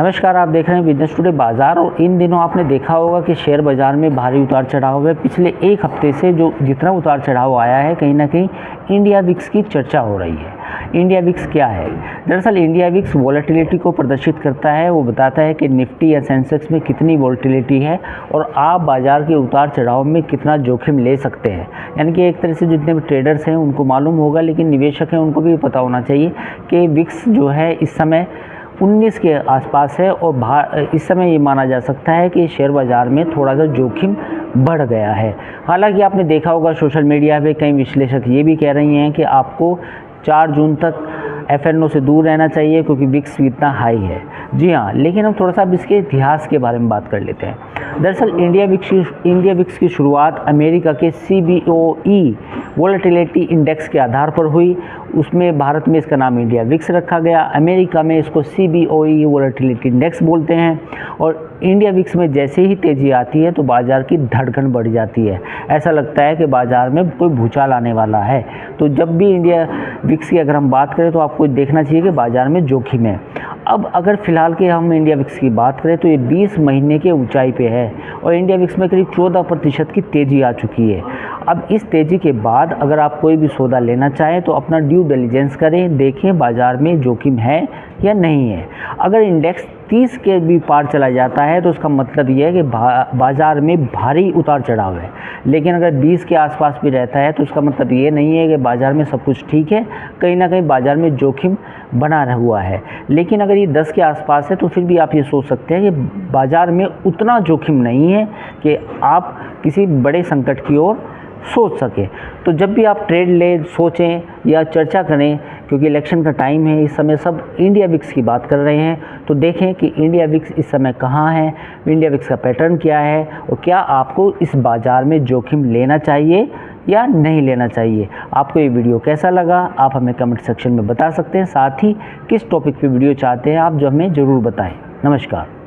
नमस्कार, आप देख रहे हैं बिजनेस टुडे बाजार। और इन दिनों आपने देखा होगा कि शेयर बाज़ार में भारी उतार चढ़ाव है। पिछले एक हफ्ते से जो जितना उतार चढ़ाव आया है, कहीं ना कहीं इंडिया विक्स की चर्चा हो रही है। इंडिया विक्स क्या है? दरअसल इंडिया विक्स वॉलेटिलिटी को प्रदर्शित करता है। वो बताता है कि निफ्टी या सेंसेक्स में कितनी वॉलेटिलिटी है और आप बाज़ार के उतार चढ़ाव में कितना जोखिम ले सकते हैं। यानी कि एक तरह से जितने भी ट्रेडर्स हैं उनको मालूम होगा, लेकिन निवेशक हैं उनको भी पता होना चाहिए कि विक्स जो है इस समय 19 के आसपास है और इस समय ये माना जा सकता है कि शेयर बाज़ार में थोड़ा सा जोखिम बढ़ गया है। हालांकि आपने देखा होगा सोशल मीडिया पे कई विश्लेषक ये भी कह रही हैं कि आपको 4 जून तक FNO से दूर रहना चाहिए क्योंकि विक्स इतना हाई है। जी हाँ, लेकिन हम थोड़ा सा अब इसके इतिहास के बारे में बात कर लेते हैं। दरअसल इंडिया विक्स की शुरुआत अमेरिका के CBOE वॉलेटिलिटी इंडेक्स के आधार पर हुई। उसमें भारत में इसका नाम इंडिया विक्स रखा गया। अमेरिका में इसको CBOE वॉलेटिलिटी इंडेक्स बोलते हैं। और इंडिया विक्स में जैसे ही तेज़ी आती है तो बाज़ार की धड़कन बढ़ जाती है। ऐसा लगता है कि बाज़ार में कोई भूचाल आने वाला है। तो जब भी इंडिया विक्स की अगर हम बात करें तो आपको देखना चाहिए कि बाज़ार में जोखिम है। अब अगर फ़िलहाल के हम इंडिया विक्स की बात करें तो ये 20 महीने के ऊंचाई पे है और इंडिया विक्स में करीब 14% की तेज़ी आ चुकी है। अब इस तेज़ी के बाद अगर आप कोई भी सौदा लेना चाहें तो अपना ड्यू डिलिजेंस करें, देखें बाज़ार में जोखिम है या नहीं है। अगर इंडेक्स 30 के भी पार चला जाता है तो उसका मतलब ये है कि बाज़ार में भारी उतार चढ़ाव है। लेकिन अगर 20 के आसपास भी रहता है तो उसका मतलब ये नहीं है कि बाज़ार में सब कुछ ठीक है। कहीं ना कहीं बाज़ार में जोखिम बना हुआ है। लेकिन अगर ये 10 के आसपास है तो फिर भी आप ये सोच सकते हैं कि बाज़ार में उतना जोखिम नहीं है कि आप किसी बड़े संकट की ओर सोच सके। तो जब भी आप ट्रेड ले सोचें या चर्चा करें, क्योंकि इलेक्शन का टाइम है, इस समय सब इंडिया विक्स की बात कर रहे हैं, तो देखें कि इंडिया विक्स इस समय कहाँ है, इंडिया विक्स का पैटर्न क्या है और क्या आपको इस बाज़ार में जोखिम लेना चाहिए या नहीं लेना चाहिए। आपको ये वीडियो कैसा लगा आप हमें कमेंट सेक्शन में बता सकते हैं। साथ ही किस टॉपिक पे वीडियो चाहते हैं आप जो हमें ज़रूर बताएं। नमस्कार।